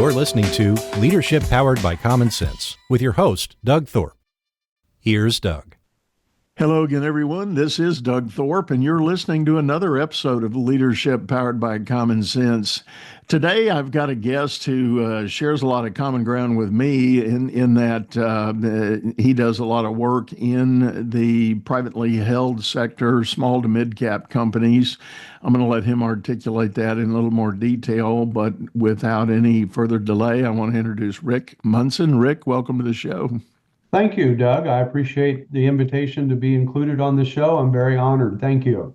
You're listening to Leadership Powered by Common Sense with your host, Doug Thorpe. Here's Doug. Hello again, everyone. This is Doug Thorpe, and you're listening to another episode of Leadership Powered by Common Sense. Today, I've got a guest who shares a lot of common ground with me in that he does a lot of work in the privately held sector, small to mid-cap companies. I'm going to let him articulate that in a little more detail, but without any further delay, I want to introduce Rick Munson. Rick, welcome to the show. Thank you, Doug. I appreciate the invitation to be included on the show. I'm very honored. Thank you.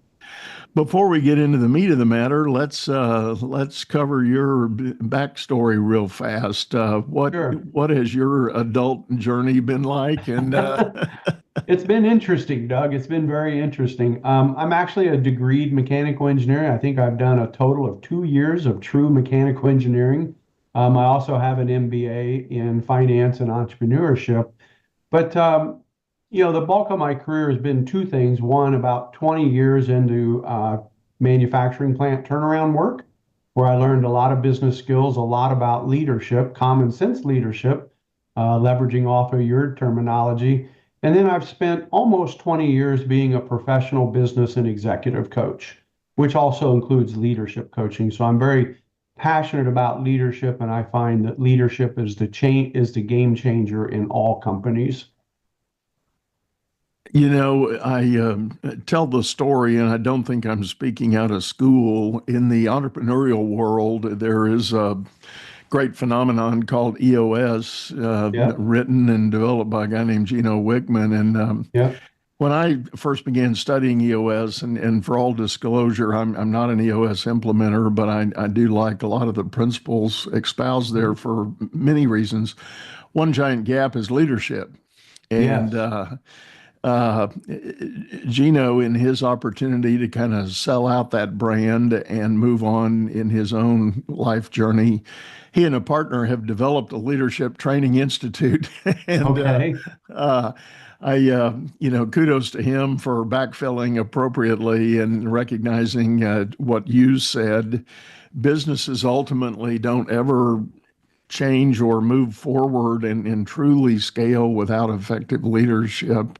Before we get into the meat of the matter, let's cover your backstory real fast. What has your adult journey been like? And It's been interesting, Doug. It's been very interesting. I'm actually a degreed mechanical engineer. I think I've done a total of 2 years of true mechanical engineering. I also have an MBA in finance and entrepreneurship. But, the bulk of my career has been two things. One, about 20 years into manufacturing plant turnaround work, where I learned a lot of business skills, a lot about leadership, common sense leadership, leveraging off of your terminology. And then I've spent almost 20 years being a professional business and executive coach, which also includes leadership coaching. So I'm very passionate about leadership, and I find that leadership is the game changer in all companies. I tell the story, and I don't think I'm speaking out of school. In the entrepreneurial world, there is a great phenomenon called EOS, written and developed by a guy named Gino Wickman. And when I first began studying EOS, and for all disclosure, I'm not an EOS implementer, but I do like a lot of the principles espoused there for many reasons. One giant gap is leadership. And Gino, in his opportunity to kind of sell out that brand and move on in his own life journey, he and a partner have developed a leadership training institute. And kudos to him for backfilling appropriately and recognizing what you said. Businesses ultimately don't ever change or move forward and truly scale without effective leadership.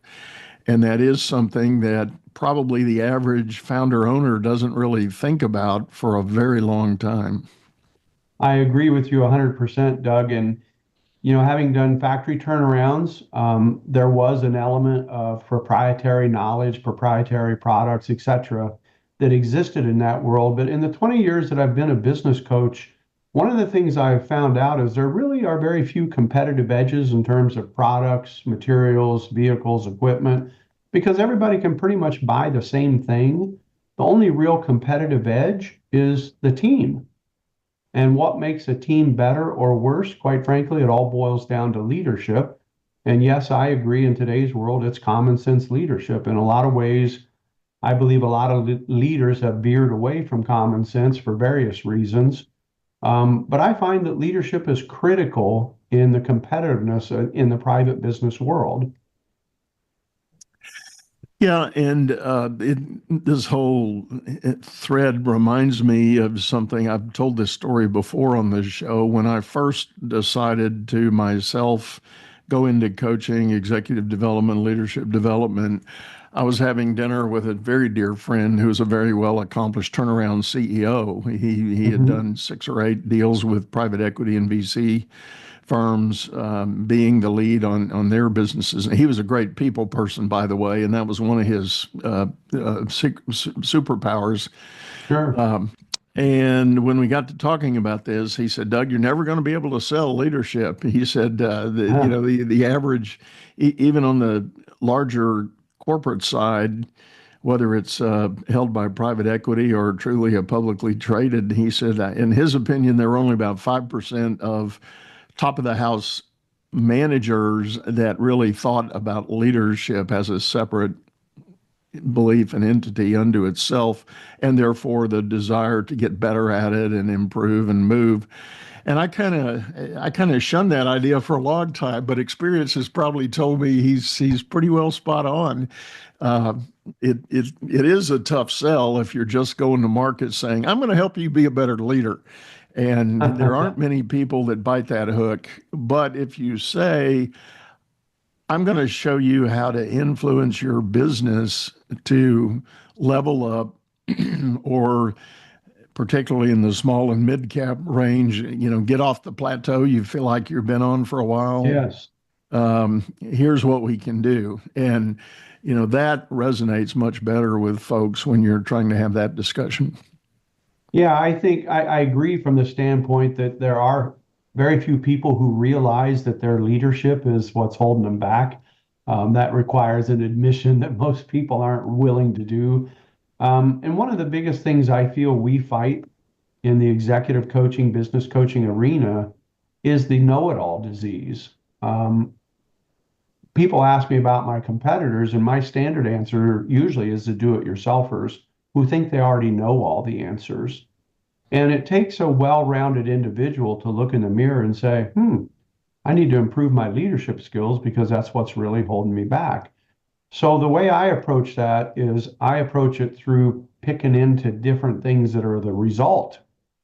And that is something that probably the average founder owner doesn't really think about for a very long time. I agree with you 100%, Doug. And having done factory turnarounds, there was an element of proprietary knowledge, proprietary products, et cetera, that existed in that world. But in the 20 years that I've been a business coach, one of the things I've found out is there really are very few competitive edges in terms of products, materials, vehicles, equipment, because everybody can pretty much buy the same thing. The only real competitive edge is the team. And what makes a team better or worse, quite frankly, it all boils down to leadership. And yes, I agree, in today's world, it's common sense leadership. In a lot of ways, I believe a lot of leaders have veered away from common sense for various reasons. But I find that leadership is critical in the competitiveness in the private business world. Yeah, and this whole thread reminds me of something. I've told this story before on this show. When I first decided to myself go into coaching, executive development, leadership development, I was having dinner with a very dear friend who was a very well-accomplished turnaround CEO. He had done 6 or 8 deals with private equity and VC firms, being the lead on their businesses. And he was a great people person, by the way, and that was one of his superpowers. Sure. And when we got to talking about this, he said, "Doug, you're never going to be able to sell leadership." He said, the average, even on the larger corporate side, whether it's held by private equity or truly a publicly traded, he said, in his opinion, there were only about 5% of top of the house managers that really thought about leadership as a separate belief and entity unto itself, and therefore the desire to get better at it and improve and move. And I kind of shunned that idea for a long time, but experience has probably told me he's pretty well spot on. It is a tough sell if you're just going to market saying, "I'm going to help you be a better leader." And there aren't many people that bite that hook. But if you say, I'm going to show you how to influence your business to level up, or particularly in the small and mid cap range, get off the plateau you feel like you've been on for a while. Yes. Here's what we can do. And, that resonates much better with folks when you're trying to have that discussion. Yeah, I think I agree from the standpoint that there are very few people who realize that their leadership is what's holding them back. That requires an admission that most people aren't willing to do. And one of the biggest things I feel we fight in the executive coaching, business coaching arena is the know-it-all disease. People ask me about my competitors, and my standard answer usually is the do-it-yourselfers who think they already know all the answers. And it takes a well-rounded individual to look in the mirror and say, I need to improve my leadership skills because that's what's really holding me back. So the way I approach that is I approach it through picking into different things that are the result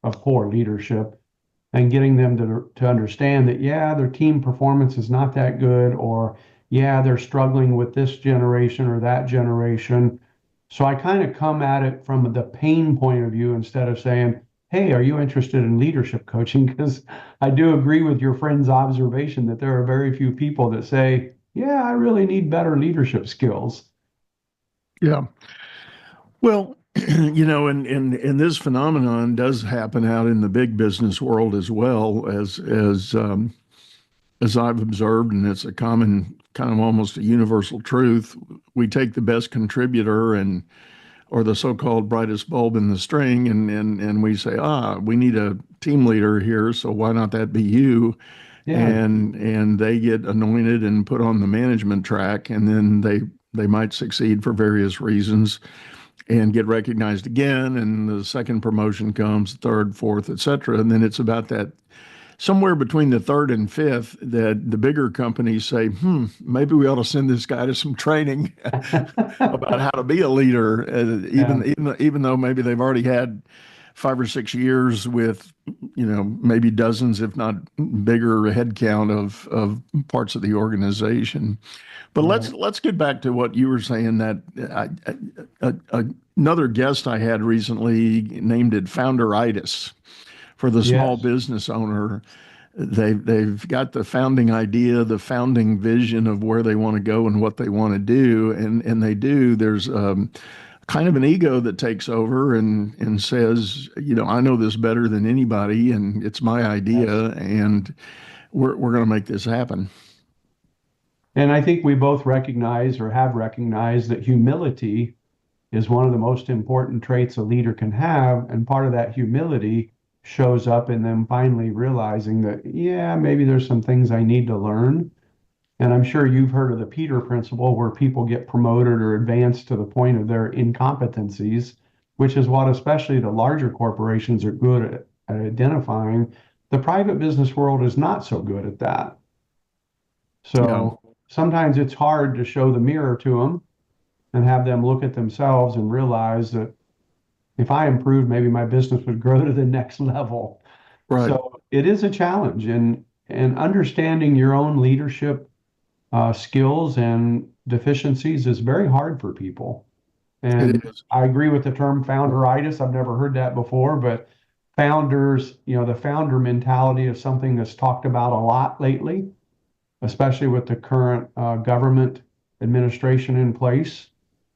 of poor leadership and getting them to understand that, yeah, their team performance is not that good, or yeah, they're struggling with this generation or that generation. So I kind of come at it from the pain point of view instead of saying, hey, are you interested in leadership coaching? Because I do agree with your friend's observation that there are very few people that say, yeah, I really need better leadership skills. Yeah. Well, and this phenomenon does happen out in the big business world as well as I've observed, and it's a common kind of almost a universal truth. We take the best contributor or the so-called brightest bulb in the string, and we say, we need a team leader here, so why not that be you? Yeah. And they get anointed and put on the management track, and then they might succeed for various reasons and get recognized again, and the second promotion comes, third, fourth, et cetera. And then it's about that somewhere between the third and fifth that the bigger companies say, maybe we ought to send this guy to some training about how to be a leader, even though maybe they've already had 5 or 6 years with, maybe dozens, if not bigger headcount of parts of the organization. But let's get back to what you were saying, that another guest I had recently named it Founderitis. For the small business owner, they've got the founding idea, the founding vision of where they want to go and what they want to do, and they do. There's kind of an ego that takes over and says, I know this better than anybody, and it's my idea, and we're going to make this happen. And I think we both recognize or have recognized that humility is one of the most important traits a leader can have, and part of that humility shows up in them finally realizing that, yeah, maybe there's some things I need to learn. And I'm sure you've heard of the Peter principle, where people get promoted or advanced to the point of their incompetencies, which is what especially the larger corporations are good at identifying. The private business world is not so good at that. So sometimes it's hard to show the mirror to them and have them look at themselves and realize that if I improved, maybe my business would grow to the next level. Right. So it is a challenge, and understanding your own leadership skills and deficiencies is very hard for people. And I agree with the term founderitis. I've never heard that before, but founders, the founder mentality is something that's talked about a lot lately, especially with the current government administration in place.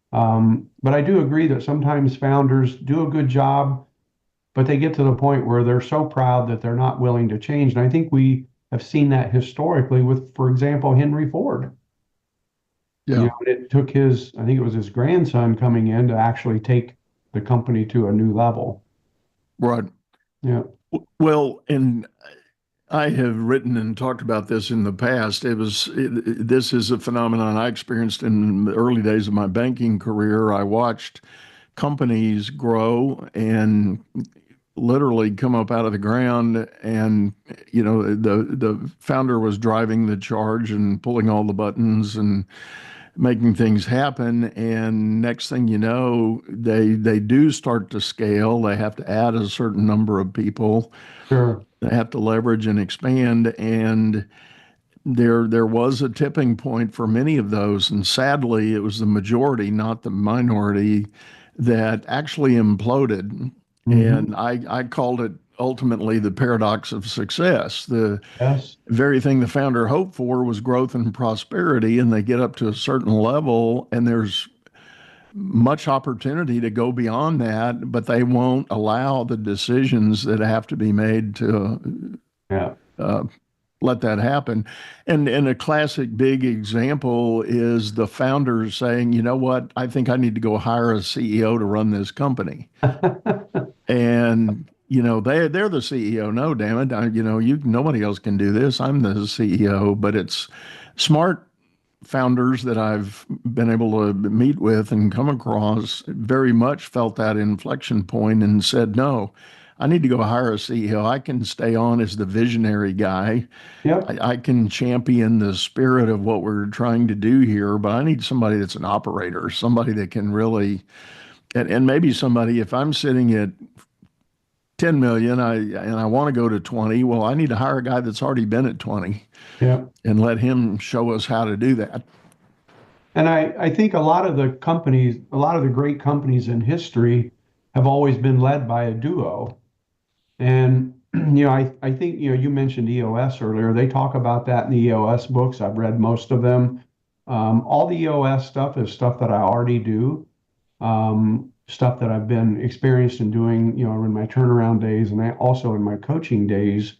But I do agree that sometimes founders do a good job, but they get to the point where they're so proud that they're not willing to change. And I think we have seen that historically with, for example, Henry Ford. Yeah. It took I think it was his grandson coming in to actually take the company to a new level. Right. Yeah. Well, and I have written and talked about this in the past. This is a phenomenon I experienced in the early days of my banking career. I watched companies grow and literally come up out of the ground, and the founder was driving the charge and pulling all the buttons, and making things happen. And next thing you know, they do start to scale. They have to add a certain number of people. Sure. They have to leverage and expand. And there was a tipping point for many of those, and sadly, it was the majority, not the minority, that actually imploded. Mm-hmm. And I called it ultimately the paradox of success. The Yes. very thing the founder hoped for was growth and prosperity, and they get up to a certain level, and there's much opportunity to go beyond that, but they won't allow the decisions that have to be made to Yeah. uh, let that happen. And a classic big example is the founders saying, you know what, I think I need to go hire a CEO to run this company. And they're the CEO. No, damn it, nobody else can do this. I'm the CEO. But it's smart founders that I've been able to meet with and come across very much felt that inflection point and said, no, I need to go hire a CEO. I can stay on as the visionary guy. Yep. I can champion the spirit of what we're trying to do here, but I need somebody that's an operator, somebody that can really, and maybe somebody, if I'm sitting at 10 million, and I want to go to 20, well, I need to hire a guy that's already been at 20 Yep. and let him show us how to do that. And I think a lot of the companies, a lot of the great companies in history have always been led by a duo. And I think you mentioned EOS earlier. They talk about that in the EOS books. I've read most of them. All the EOS stuff is stuff that I already do, stuff that I've been experienced in doing, in my turnaround days and also in my coaching days.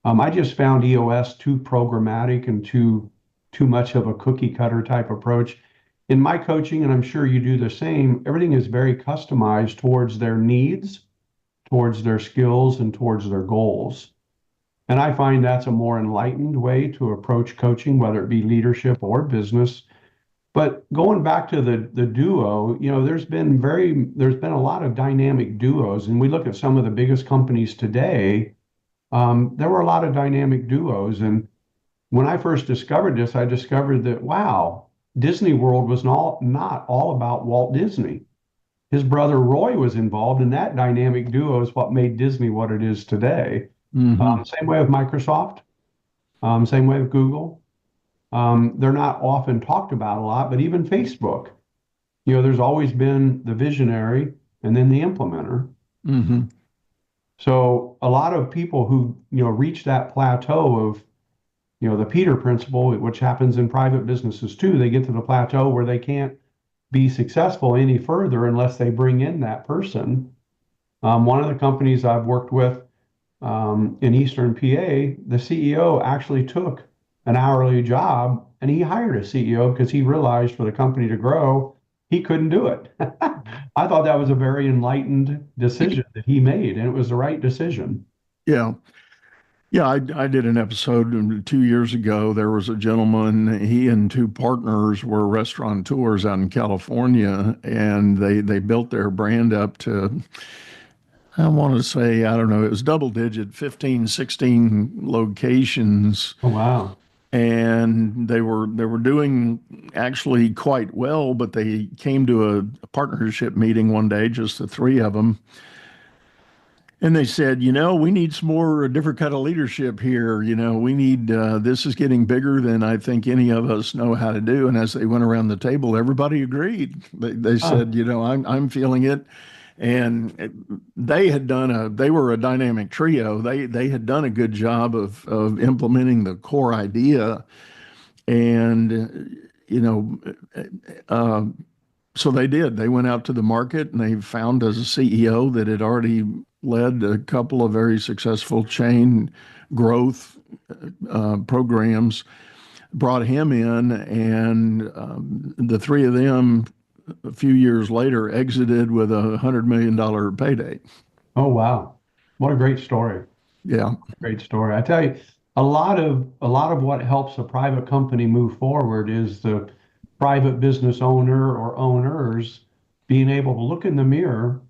I just found EOS too programmatic and too much of a cookie cutter type approach. In my coaching, and I'm sure you do the same, everything is very customized towards their needs, towards their skills, and towards their goals. And I find that's a more enlightened way to approach coaching, whether it be leadership or business. But going back to the duo, there's been a lot of dynamic duos, and we look at some of the biggest companies today. There were a lot of dynamic duos, and when I first discovered this, I discovered that wow, Disney World was not all about Walt Disney. His brother Roy was involved, and that dynamic duo is what made Disney what it is today. Mm-hmm. Same way with Microsoft, same way with Google. They're not often talked about a lot, but even Facebook, there's always been the visionary and then the implementer. Mm-hmm. So a lot of people who, reach that plateau of, the Peter principle, which happens in private businesses too, they get to the plateau where they can't be successful any further unless they bring in that person. One of the companies I've worked with in Eastern PA, the CEO actually took an hourly job and he hired a CEO because he realized for the company to grow, he couldn't do it. I thought that was a very enlightened decision that he made, and it was the right decision. Yeah. Yeah, I did an episode 2 years ago. There was a gentleman, he and two partners were restaurateurs out in California, and they built their brand up to, I want to say, I don't know, it was double digit, 15, 16 locations. Oh, wow. And they were doing actually quite well, but they came to a partnership meeting one day, just the three of them. And they said, we need some more, a different kind of leadership here. We need, this is getting bigger than I think any of us know how to do. And as they went around the table, everybody agreed. They said, I'm feeling it. And they were a dynamic trio. They had done a good job of implementing the core idea. And, so they did. They went out to the market and they found a CEO that had already led a couple of very successful chain growth programs, brought him in, and the three of them, a few years later, exited with $100 million payday. Oh, wow. What a great story. Yeah. Great story. I tell you, a lot of what helps a private company move forward is the private business owner or owners being able to look in the mirror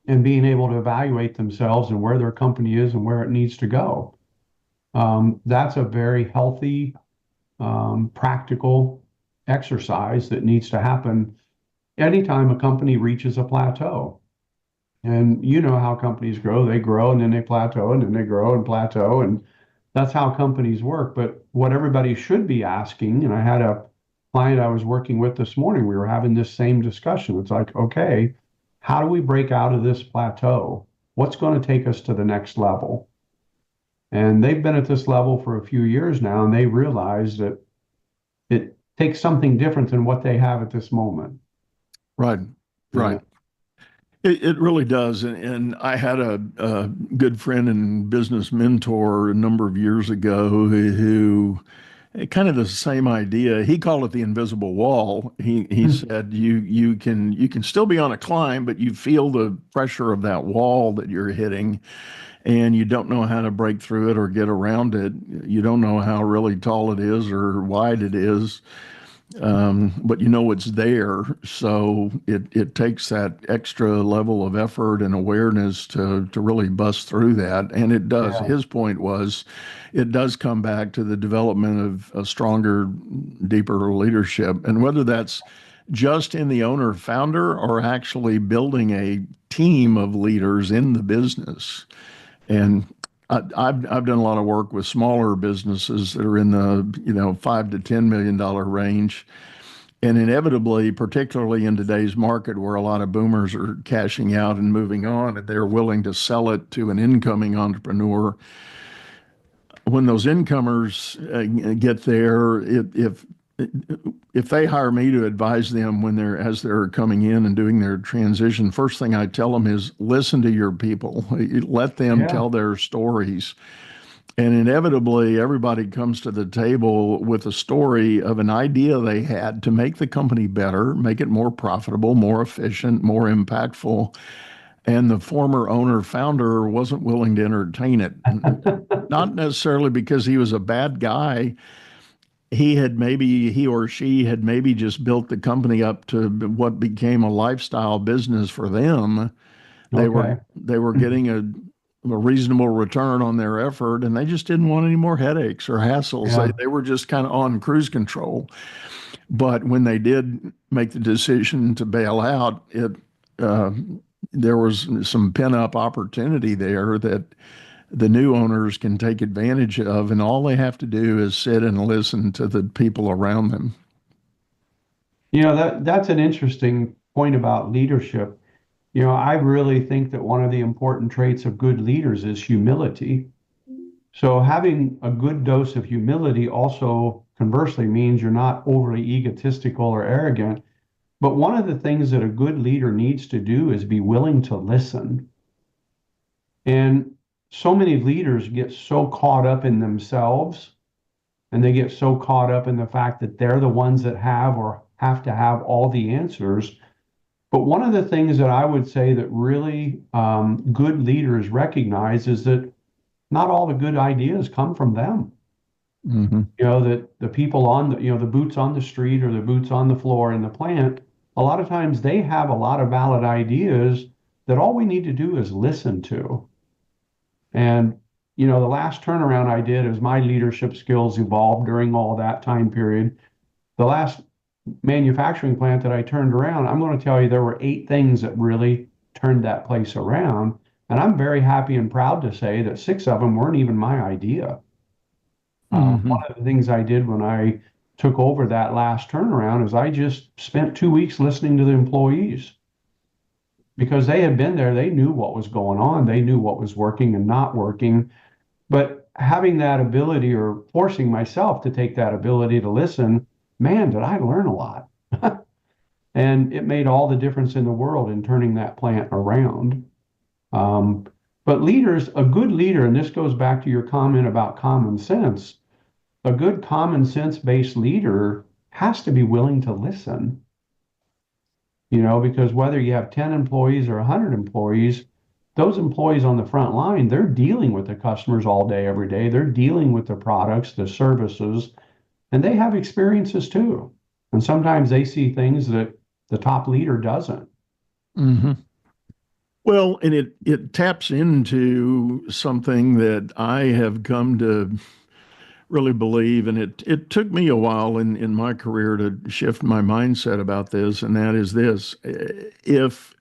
and being able to evaluate themselves and where their company is and where it needs to go. That's a very healthy, practical exercise that needs to happen anytime a company reaches a plateau. And you know how companies grow and then they plateau and then they grow and plateau. And that's how companies work. But what everybody should be asking, and I had a client I was working with this morning, we were having this same discussion. It's like, okay, how do we break out of this plateau? What's going to take us to the next level? And they've been at this level for a few years now, and they realize that it takes something different than what they have at this moment. Right, right. It really does. And I had a good friend and business mentor a number of years ago who kind of the same idea. He called it the invisible wall. He said you can still be on a climb, but you feel the pressure of that wall that you're hitting, and you don't know how to break through it or get around it. You don't know how really tall it is or wide it is. But you know it's there. So it takes that extra level of effort and awareness to really bust through that. And it does. Yeah. His point was it does come back to the development of a stronger, deeper leadership. And whether that's just in the owner founder or actually building a team of leaders in the business. And I've done a lot of work with smaller businesses that are in the $5 to $10 million range, and inevitably, particularly in today's market where a lot of boomers are cashing out and moving on, and they're willing to sell it to an incoming entrepreneur. When those incomers get there, if they hire me to advise them as they're coming in and doing their transition, first thing I tell them is listen to your people. Let them tell their stories. And inevitably, everybody comes to the table with a story of an idea they had to make the company better, make it more profitable, more efficient, more impactful. And the former owner founder wasn't willing to entertain it. Not necessarily because he was a bad guy. He or she had maybe just built the company up to what became a lifestyle business for them. They were getting a reasonable return on their effort, and they just didn't want any more headaches or hassles. Yeah. They were just kind of on cruise control. But when they did make the decision to bail out, there was some pent-up opportunity there that the new owners can take advantage of, and all they have to do is sit and listen to the people around them. That's an interesting point about leadership. I really think that one of the important traits of good leaders is humility. So having a good dose of humility also conversely means you're not overly egotistical or arrogant. But one of the things that a good leader needs to do is be willing to listen. And so many leaders get so caught up in themselves, and they get so caught up in the fact that they're the ones that have to have all the answers. But one of the things that I would say that really good leaders recognize is that not all the good ideas come from them. Mm-hmm. That the people on the boots on the street or the boots on the floor in the plant, a lot of times they have a lot of valid ideas that all we need to do is listen to. And, the last turnaround I did as my leadership skills evolved during all that time period, the last manufacturing plant that I turned around, I'm going to tell you there were 8 things that really turned that place around. And I'm very happy and proud to say that 6 of them weren't even my idea. Mm-hmm. One of the things I did when I took over that last turnaround is I just spent 2 weeks listening to the employees. Because they had been there, they knew what was going on, they knew what was working and not working. But having that ability or forcing myself to take that ability to listen, man, did I learn a lot. And it made all the difference in the world in turning that plant around. But leaders, a good leader, and this goes back to your comment about common sense, a good common sense based leader has to be willing to listen. Because whether you have 10 employees or 100 employees, those employees on the front line, they're dealing with the customers all day, every day. They're dealing with the products, the services, and they have experiences too. And sometimes they see things that the top leader doesn't. Mm-hmm. Well, and it taps into something that I have come to really believe, and it took me a while in my career to shift my mindset about this, and that is this. If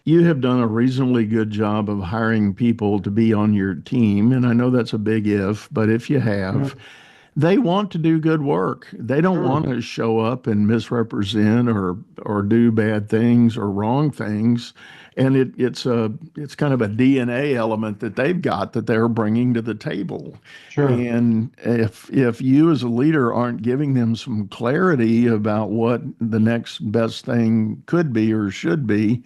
you have done a reasonably good job of hiring people to be on your team, and I know that's a big if, but if you have, they want to do good work. They don't Sure. want to show up and misrepresent or do bad things or wrong things. And it's kind of a DNA element that they've got that they're bringing to the table. Sure. And if you as a leader aren't giving them some clarity about what the next best thing could be or should be,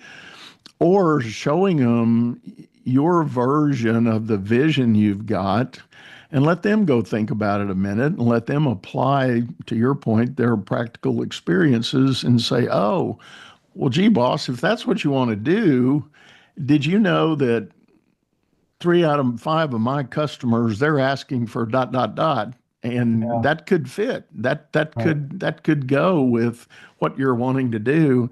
or showing them your version of the vision you've got, and let them go think about it a minute and let them apply, to your point, their practical experiences and say, oh, well, gee, boss, if that's what you want to do, did you know that 3 out of 5 of my customers, they're asking for dot, dot, dot, and Yeah. that could fit. That Right. could go with what you're wanting to do.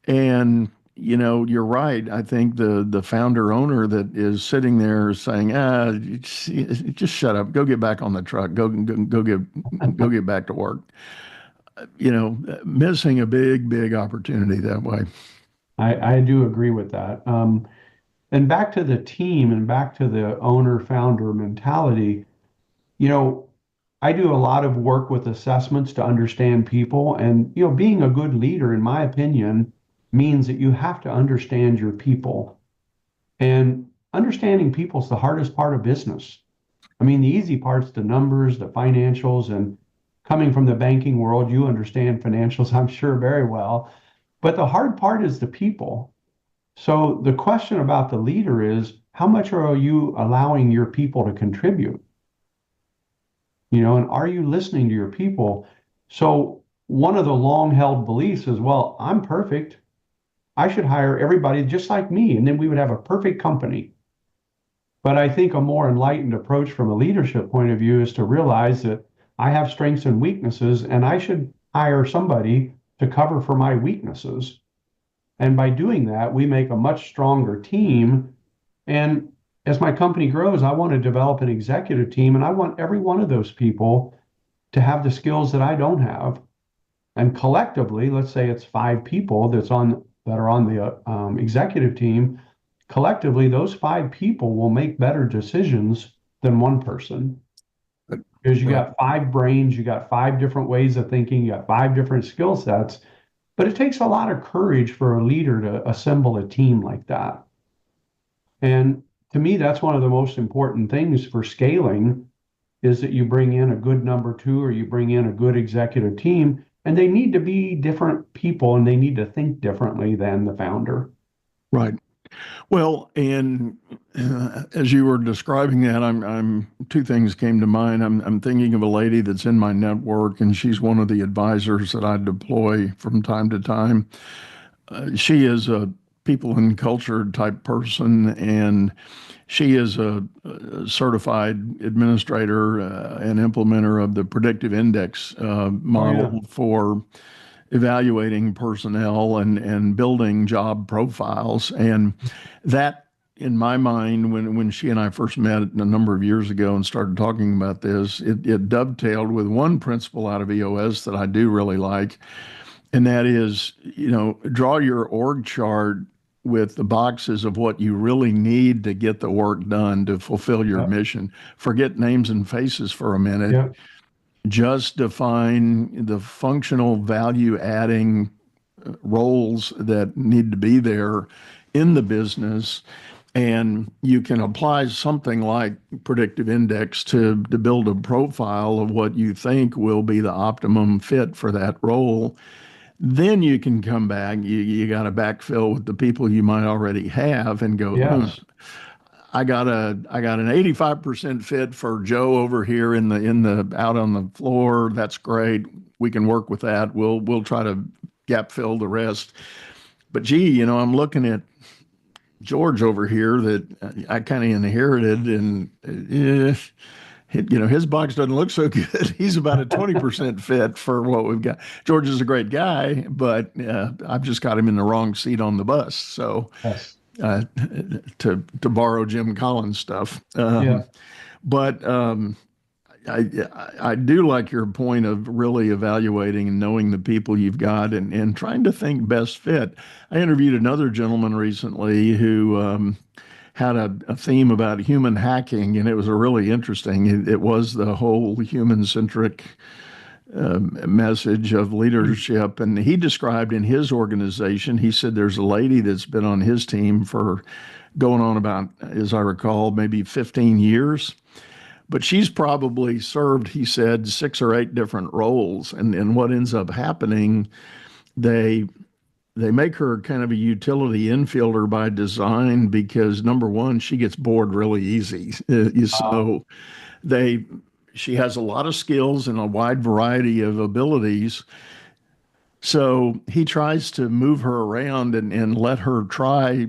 And you're right. I think the founder owner that is sitting there saying, just shut up, go get back on the truck, go get back to work. Missing a big opportunity that way. I do agree with that. And back to the team and back to the owner founder mentality, you know, I do a lot of work with assessments to understand people. And, being a good leader, in my opinion, means that you have to understand your people. And understanding people is the hardest part of business. I mean, the easy part's the numbers, the financials, and coming from the banking world, you understand financials, I'm sure, very well. But the hard part is the people. So the question about the leader is, how much are you allowing your people to contribute? And are you listening to your people? So one of the long held beliefs is, well, I'm perfect. I should hire everybody just like me, and then we would have a perfect company. But I think a more enlightened approach from a leadership point of view is to realize that I have strengths and weaknesses, and I should hire somebody to cover for my weaknesses. And by doing that, we make a much stronger team. And as my company grows, I want to develop an executive team, and I want every one of those people to have the skills that I don't have. And collectively, let's say it's 5 people that are on the executive team. Collectively, those 5 people will make better decisions than one person because you Right. got 5 brains, you got 5 different ways of thinking, you got 5 different skill sets. But it takes a lot of courage for a leader to assemble a team like that. And to me, that's one of the most important things for scaling is that you bring in a good number 2 or you bring in a good executive team, and they need to be different people and they need to think differently than the founder. Right. Well, and as you were describing that, I'm 2 things came to mind. I'm thinking of a lady that's in my network, and she's one of the advisors that I deploy from time to time. She is a people and culture type person, and she is a certified administrator and implementer of the predictive index Oh, yeah. model for evaluating personnel and building job profiles. And that, in my mind, when she and I first met a number of years ago and started talking about this, it dovetailed with one principle out of EOS that I do really like, and that is, draw your org chart with the boxes of what you really need to get the work done to fulfill your Yep. mission. Forget names and faces for a minute. Yep. Just define the functional value adding roles that need to be there in the business. And you can apply something like predictive index to build a profile of what you think will be the optimum fit for that role. Then you can come back. You got to backfill with the people you might already have and go, Yes. I got an 85% fit for Joe over here in the out on the floor. That's great. We can work with that. We'll try to gap fill the rest. But gee, I'm looking at George over here that I kind of inherited, and his box doesn't look so good. He's about a 20% fit for what we've got. George is a great guy, but I've just got him in the wrong seat on the bus. So Yes. uh, to borrow Jim Collins stuff. Yeah. But I do like your point of really evaluating and knowing the people you've got and trying to think best fit. I interviewed another gentleman recently who had a theme about human hacking, and it was a really interesting. It was the whole human-centric message of leadership. And he described in his organization, he said there's a lady that's been on his team for going on about, as I recall, maybe 15 years. But she's probably served, he said, 6 or 8 different roles. And what ends up happening, they make her kind of a utility infielder by design because number one, she gets bored really easy. So they she has a lot of skills and a wide variety of abilities. So he tries to move her around and let her try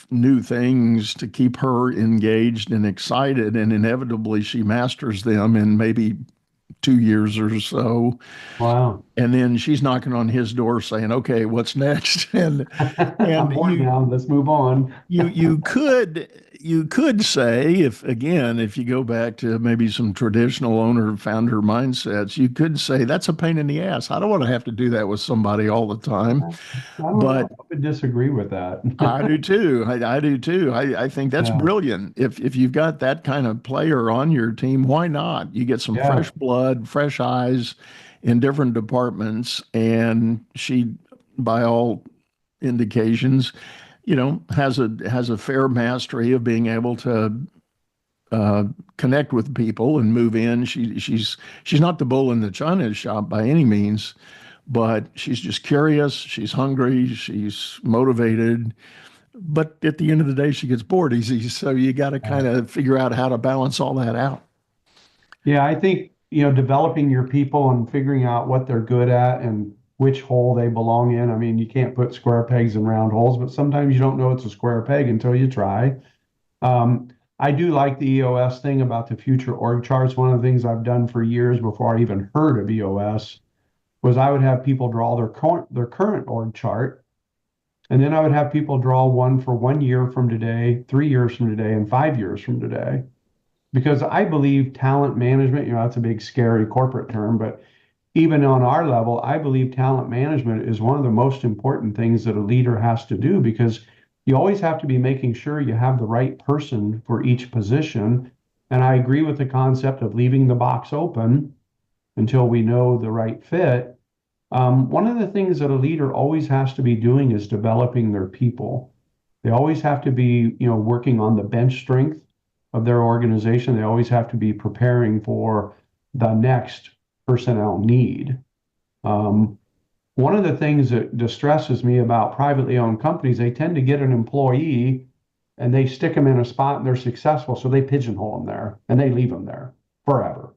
new things to keep her engaged and excited. And inevitably, she masters them in maybe 2 years or so. Wow. And then she's knocking on his door saying, "Okay, what's next?" I'm bored now. Let's move on. You could say, if you go back to maybe some traditional owner founder mindsets, you could say that's a pain in the ass. I don't want to have to do that with somebody all the time. I don't know. But I would disagree with that. I do too. I do too. I think that's Yeah. brilliant. If you've got that kind of player on your team, why not? You get some Yeah. fresh blood, fresh eyes in different departments, and she, by all indications, has a fair mastery of being able to connect with people and move in. She's not the bull in the china shop by any means, but she's just curious. She's hungry. She's motivated. But at the end of the day, she gets bored easy. So you got to kind of figure out how to balance all that out. Yeah, I think, developing your people and figuring out what they're good at and which hole they belong in. I mean, you can't put square pegs in round holes, but sometimes you don't know it's a square peg until you try. I do like the EOS thing about the future org charts. One of the things I've done for years before I even heard of EOS was I would have people draw their current org chart, and then I would have people draw one for 1 year from today, 3 years from today, and 5 years from today. Because I believe talent management, that's a big scary corporate term, but even on our level, I believe talent management is one of the most important things that a leader has to do, because you always have to be making sure you have the right person for each position. And I agree with the concept of leaving the box open until we know the right fit. One of the things that a leader always has to be doing is developing their people. They always have to be, working on the bench strength of their organization. They always have to be preparing for the next personnel need. One of the things that distresses me about privately owned companies, they tend to get an employee and they stick them in a spot and they're successful, so they pigeonhole them there and they leave them there forever.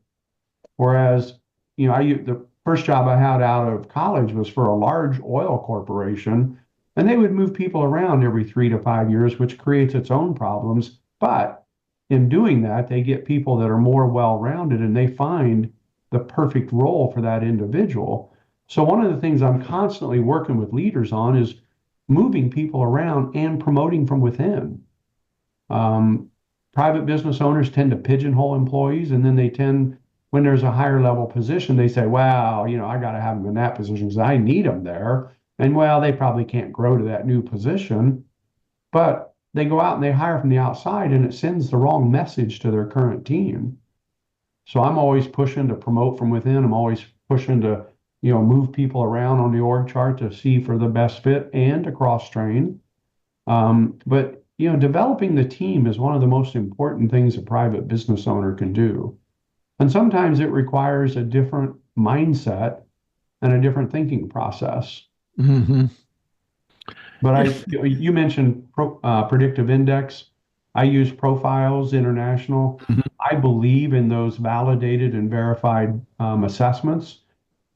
Whereas, the first job I had out of college was for a large oil corporation, and they would move people around every 3 to 5 years, which creates its own problems. But in doing that, they get people that are more well-rounded and they find the perfect role for that individual. So one of the things I'm constantly working with leaders on is moving people around and promoting from within. Private business owners tend to pigeonhole employees, and then they tend, when there's a higher level position, they say, well, I got to have them in that position because I need them there. And well, they probably can't grow to that new position, but they go out and they hire from the outside, and it sends the wrong message to their current team. So I'm always pushing to promote from within. I'm always pushing to, move people around on the org chart to see for the best fit and to cross train. But developing the team is one of the most important things a private business owner can do. And sometimes it requires a different mindset and a different thinking process. Mm-hmm. But you mentioned predictive index. I use Profiles International. Mhm. I believe in those validated and verified assessments.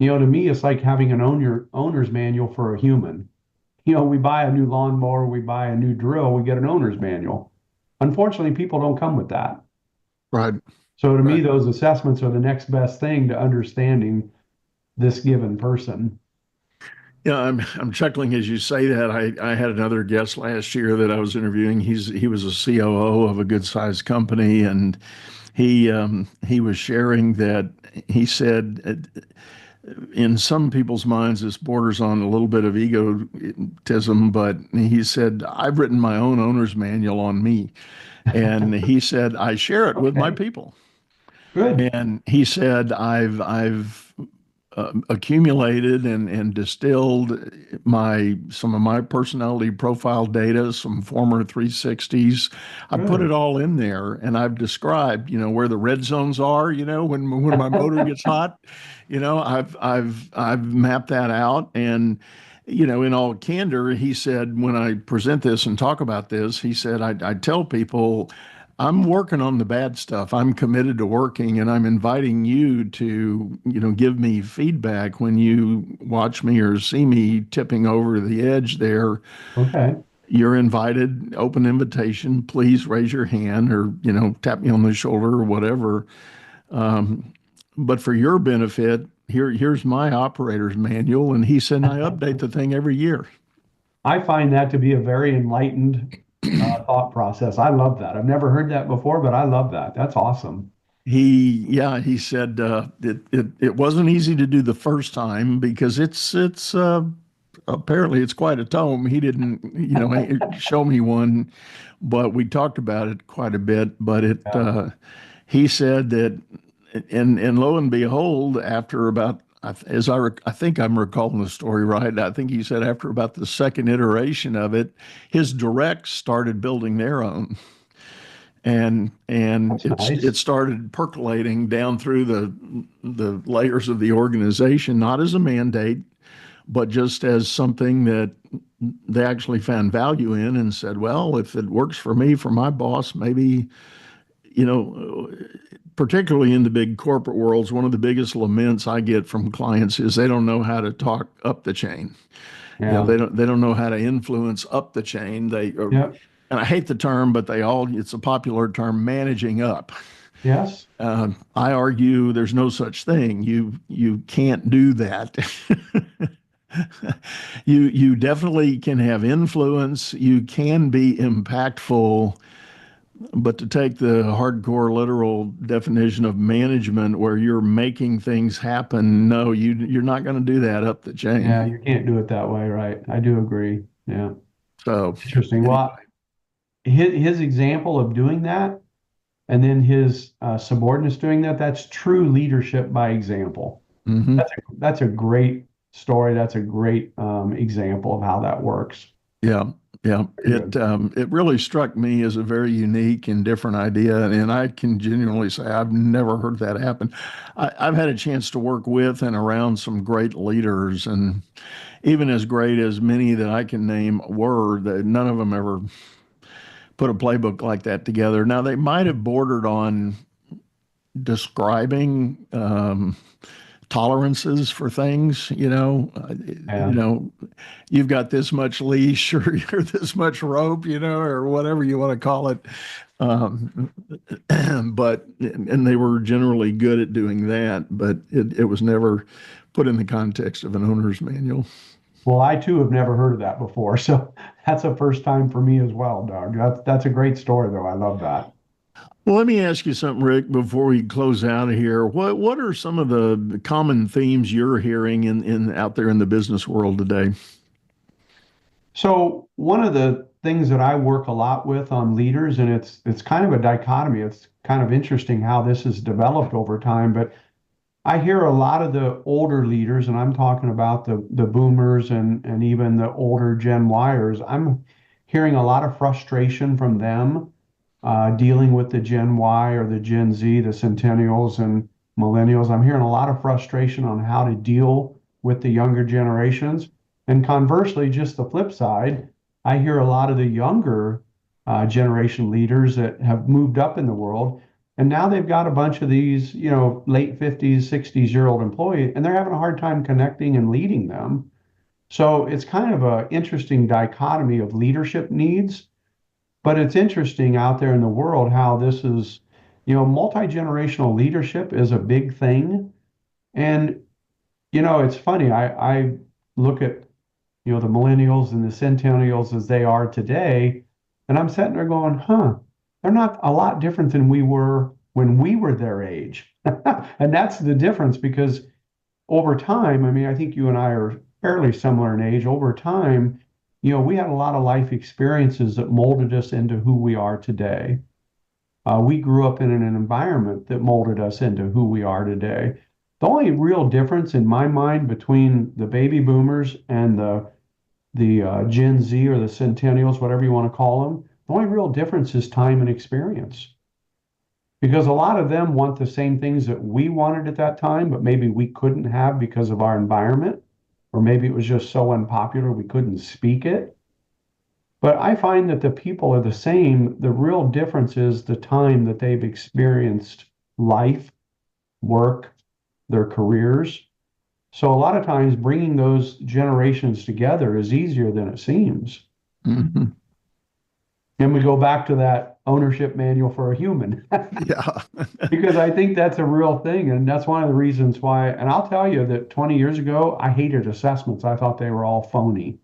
To me, it's like having an owner's manual for a human. We buy a new lawnmower, we buy a new drill, we get an owner's manual. Unfortunately, people don't come with that. Right. So to me, Right. those assessments are the next best thing to understanding this given person. Yeah, I'm chuckling as you say that. I had another guest last year that I was interviewing. He was a COO of a good sized company, and He was sharing that he said in some people's minds this borders on a little bit of egotism, but he said I've written my own owner's manual on me, and he said I share it with my Okay, people. good. And he said, I've accumulated and distilled some of my personality profile data, some former 360s. I put it Good. all in there, and I've described, where the red zones are. When my motor gets hot, I've mapped that out. And in all candor, he said, when I present this and talk about this, he said, I tell people I'm working on the bad stuff. I'm committed to working, and I'm inviting you to, give me feedback when you watch me or see me tipping over the edge there. Okay. You're invited, open invitation. Please raise your hand or, tap me on the shoulder or whatever. But for your benefit, here's my operator's manual. And he said, I update the thing every year. I find that to be a very enlightened thought process. I love that. I've never heard that before, but I love that. That's awesome. He said it wasn't easy to do the first time because it's apparently it's quite a tome. He didn't show me one, but we talked about it quite a bit. But Yeah. he said that, and lo and behold, after about I think I'm recalling the story right. I think he said after about the second iteration of it, his directs started building their own, and That's nice. it started percolating down through the layers of the organization, not as a mandate, but just as something that they actually found value in and said, well, if it works for me, for my boss, maybe, you know, particularly in the big corporate worlds, one of the biggest laments I get from clients is they don't know how to talk up the chain. Yeah. They don't know how to influence up the chain. Yep. And I hate the term, but it's a popular term, managing up. Yes. I argue there's no such thing. You can't do that. You definitely can have influence. You can be impactful, but to take the hardcore literal definition of management, where you're making things happen, no, you're not going to do that up the chain. Yeah, you can't do it that way, right? I do agree. Yeah. So Interesting. anyway, Well, his example of doing that and then his subordinates doing that, that's true leadership by example. hmm That's a great story. That's a great example of how that works. yeah, yeah. Very good. It really struck me as a very unique and different idea, and I can genuinely say I've never heard that happen. I've had a chance to work with and around some great leaders, and even as great as many that I can name were, that none of them ever put a playbook like that together. Now they might have bordered on describing tolerances for things, Yeah. you've got this much leash or you're this much rope, or whatever you want to call it. Um, but and they were generally good at doing that, but it was never put in the context of an owner's manual. Well, I too have never heard of that before. So that's a first time for me as well, Doug. That's a great story, though. I love that. Well, let me ask you something, Rick, before we close out of here. What are some of the common themes you're hearing in out there in the business world today? So one of the things that I work a lot with on leaders, and it's kind of a dichotomy. It's kind of interesting how this has developed over time, but I hear a lot of the older leaders, and I'm talking about the boomers and even the older Gen Yers. I'm hearing a lot of frustration from them dealing with the Gen Y or the Gen Z, the Centennials and Millennials. I'm hearing a lot of frustration on how to deal with the younger generations. And conversely, just the flip side, I hear a lot of the younger generation leaders that have moved up in the world. And now they've got a bunch of these, late 50s, 60s-year-old employees, and they're having a hard time connecting and leading them. So it's kind of an interesting dichotomy of leadership needs. But it's interesting out there in the world how this is, multi-generational leadership is a big thing. And, it's funny. I look at, the millennials and the centennials as they are today, and I'm sitting there going, they're not a lot different than we were when we were their age. And that's the difference, because over time, I mean, I think you and I are fairly similar in age. Over time, we had a lot of life experiences that molded us into who we are today. We grew up in an environment that molded us into who we are today. The only real difference in my mind between the baby boomers and the Gen Z or the Centennials, whatever you want to call them, the only real difference is time and experience. Because a lot of them want the same things that we wanted at that time, but maybe we couldn't have because of our environment, or maybe it was just so unpopular we couldn't speak it. But I find that the people are the same. The real difference is the time that they've experienced life, work, their careers. So a lot of times bringing those generations together is easier than it seems. Mm-hmm. And we go back to that ownership manual for a human. Yeah. Because I think that's a real thing. And that's one of the reasons why, and I'll tell you that 20 years ago, I hated assessments. I thought they were all phony.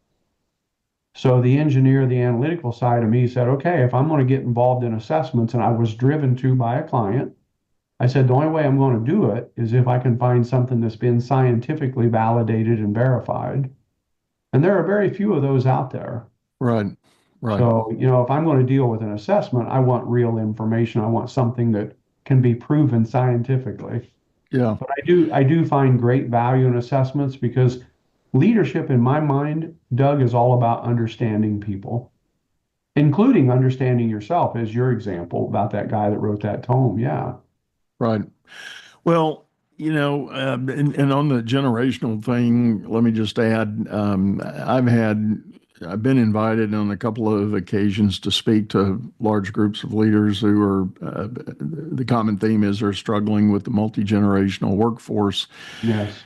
So the engineer, the analytical side of me said, okay, if I'm going to get involved in assessments, and I was driven to by a client, I said, the only way I'm going to do it is if I can find something that's been scientifically validated and verified. And there are very few of those out there. Right. Right. So, if I'm going to deal with an assessment, I want real information. I want something that can be proven scientifically. Yeah. But I do find great value in assessments, because leadership, in my mind, Doug, is all about understanding people, including understanding yourself, as your example about that guy that wrote that tome. Yeah. Right. Well, and on the generational thing, let me just add, I've been invited on a couple of occasions to speak to large groups of leaders who are, the common theme is they're struggling with the multi-generational workforce. Yes.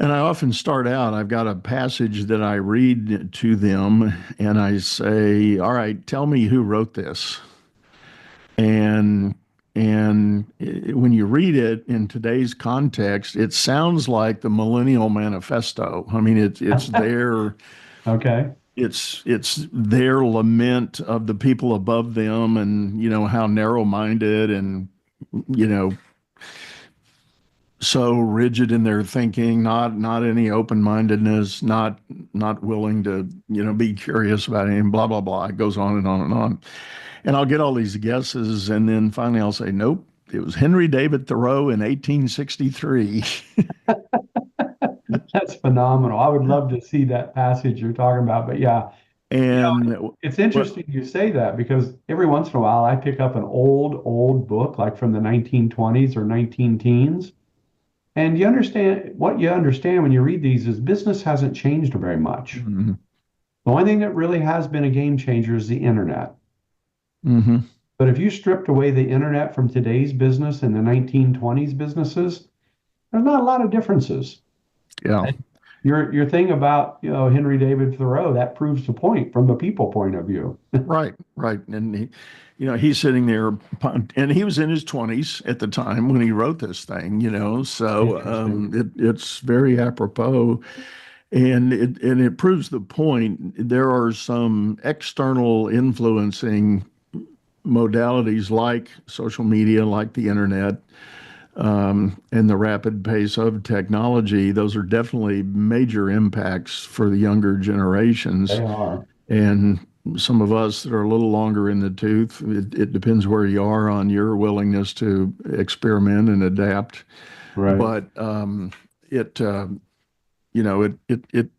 And I often start out, I've got a passage that I read to them, and I say, all right, tell me who wrote this. And when you read it in today's context, it sounds like the Millennial Manifesto. I mean, it's their Okay. it's their lament of the people above them, and how narrow-minded and so rigid in their thinking, not any open-mindedness, not willing to be curious about anything, blah blah blah. It goes on and on and on. And I'll get all these guesses, and then finally I'll say, nope, it was Henry David Thoreau in 1863. That's phenomenal. I would love to see that passage you're talking about. But yeah, And it's interesting you say that, because every once in a while I pick up an old book, like from the 1920s or 19 teens. And you understand when you read these is business hasn't changed very much. mm-hmm. The only thing that really has been a game changer is the internet. Mm-hmm. But if you stripped away the internet from today's business and the 1920s businesses, there's not a lot of differences. Yeah. And your thing about Henry David Thoreau, that proves the point from the people point of view. Right. And he's sitting there, and he was in his 20s at the time when he wrote this thing. So it's very apropos. And it proves the point. There are some external influencing modalities like social media, like the internet, and the rapid pace of technology. Those are definitely major impacts for the younger generations. They are. And some of us that are a little longer in the tooth, it depends where you are on your willingness to experiment and adapt. Right. But it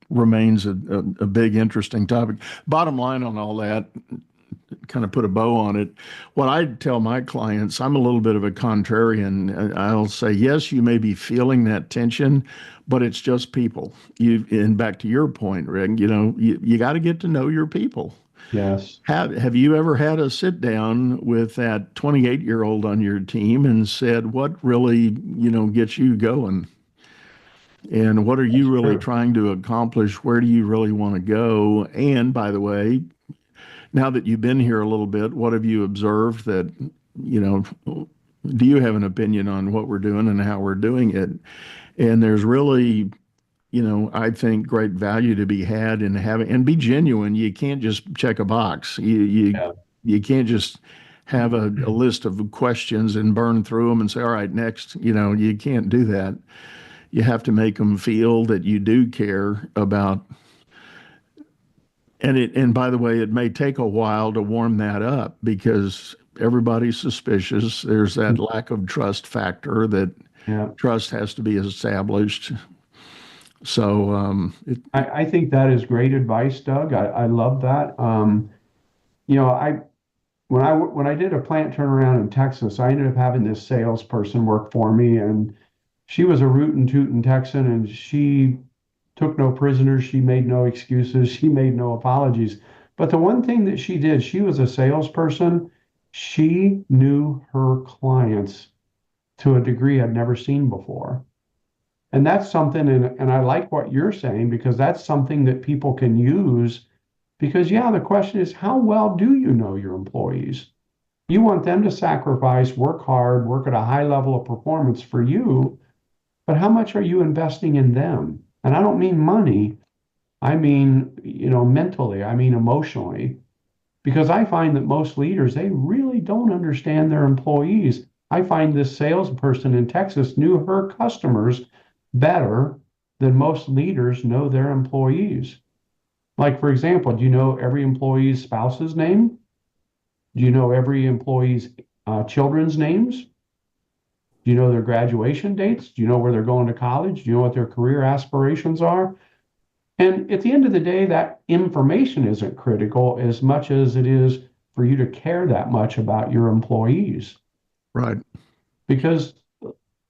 remains a big, interesting topic. Bottom line on all that, kind of put a bow on it. What I tell my clients, I'm a little bit of a contrarian. I'll say, yes, you may be feeling that tension, but it's just people. And back to your point, Rick, you got to get to know your people. Yes. Have you ever had a sit down with that 28-year-old on your team and said, what really, gets you going? And what are you really trying to accomplish? Where do you really want to go? And by the way, now that you've been here a little bit, what have you observed that, do you have an opinion on what we're doing and how we're doing it? And there's really, I think great value to be had in having, and be genuine. You can't just check a box. You can't just have a list of questions and burn through them and say, all right, next. You can't do that. You have to make them feel that you do care about. And by the way, it may take a while to warm that up because everybody's suspicious. There's that lack of trust factor that Yeah. trust has to be established. So I think that is great advice, Doug. I love that. I when I did a plant turnaround in Texas, I ended up having this salesperson work for me, and she was a rootin' tootin' Texan, and she took no prisoners. She made no excuses. She made no apologies. But the one thing that she did, she was a salesperson. She knew her clients to a degree I'd never seen before. And that's something, and I like what you're saying because that's something that people can use. Because, yeah, the question is, how well do you know your employees? You want them to sacrifice, work hard, work at a high level of performance for you, but how much are you investing in them? And I don't mean money. I mean, mentally, I mean emotionally. Because I find that most leaders, they really don't understand their employees. I find this salesperson in Texas knew her customers better than most leaders know their employees. Like, for example, do you know every employee's spouse's name? Do you know every employee's children's names? Do you know their graduation dates? Do you know where they're going to college? Do you know what their career aspirations are? And at the end of the day, that information isn't critical as much as it is for you to care that much about your employees. right. Because,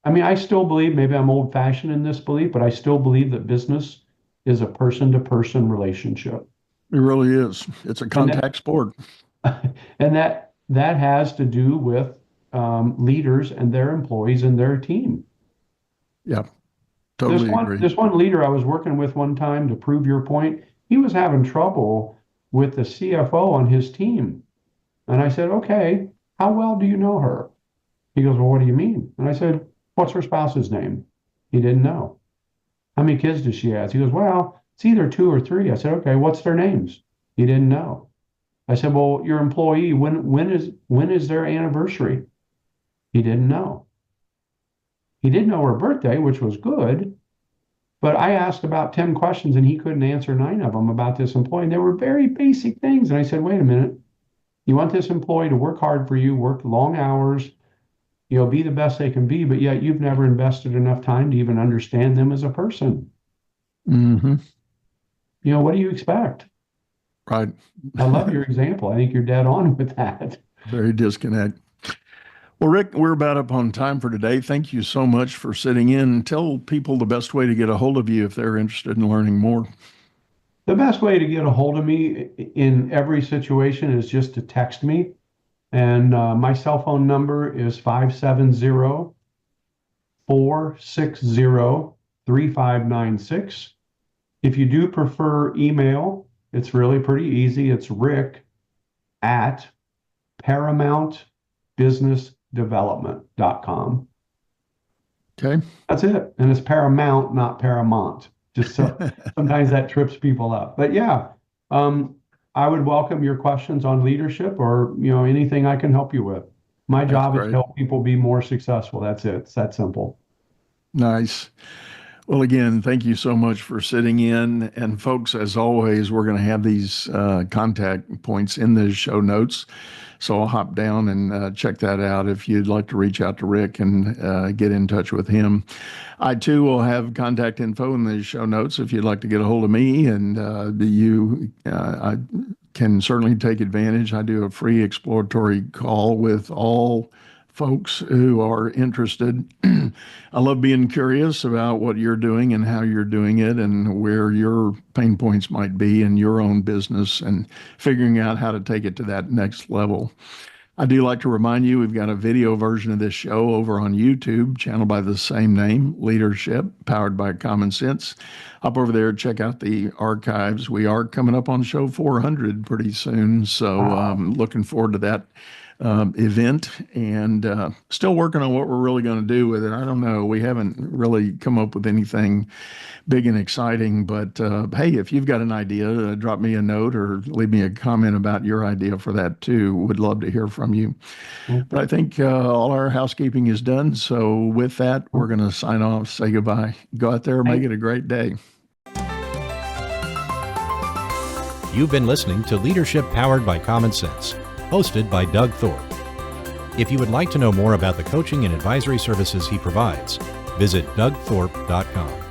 I mean, I still believe, maybe I'm old fashioned in this belief, but I still believe that business is a person to person relationship. It really is. It's a contact sport. And that has to do with leaders and their employees and their team. Yeah, totally agree. There's one leader I was working with one time to prove your point. He was having trouble with the CFO on his team. And I said, okay, how well do you know her? He goes, well, what do you mean? And I said, what's her spouse's name? He didn't know. How many kids does she have? He goes, well, it's either 2 or 3. I said, okay, what's their names? He didn't know. I said, well, your employee, when is their anniversary? He didn't know. He did know her birthday, which was good, but I asked about 10 questions and he couldn't answer 9 of them about this employee. And they were very basic things. And I said, wait a minute. You want this employee to work hard for you, work long hours, be the best they can be, but yet you've never invested enough time to even understand them as a person. Mm-hmm. What do you expect? Right. I love your example. I think you're dead on with that. Very disconnect. Well, Rick, we're about up on time for today. Thank you so much for sitting in. Tell people the best way to get a hold of you if they're interested in learning more. The best way to get a hold of me in every situation is just to text me. And my cell phone number is 570-460-3596. If you do prefer email, it's really pretty easy. It's rick@paramountbusinessdevelopment.com. Okay. That's it. And it's Paramount, not Paramount. Just so sometimes that trips people up. But yeah, I would welcome your questions on leadership or anything I can help you with. My job is to help people be more successful. That's it. It's that simple. Nice. Well, again, thank you so much for sitting in. And folks, as always, we're going to have these contact points in the show notes. So I'll hop down and check that out if you'd like to reach out to Rick and get in touch with him. I, too, will have contact info in the show notes if you'd like to get a hold of me. And I can certainly take advantage. I do a free exploratory call with all folks who are interested. I love being curious about what you're doing and how you're doing it and where your pain points might be in your own business and figuring out how to take it to that next level. I do like to remind you, we've got a video version of this show over on YouTube, channel by the same name, Leadership, powered by Common Sense. Hop over there, check out the archives. We are coming up on show 400 pretty soon, so looking forward to that event, and still working on what we're really going to do with it. I don't know. We haven't really come up with anything big and exciting, but hey, if you've got an idea, drop me a note or leave me a comment about your idea for that too. Would love to hear from you. But I think all our housekeeping is done. So with that, we're going to sign off, say goodbye. Go out there, make it a great day. You've been listening to Leadership Powered by Common Sense, hosted by Doug Thorpe. If you would like to know more about the coaching and advisory services he provides, visit dougthorpe.com.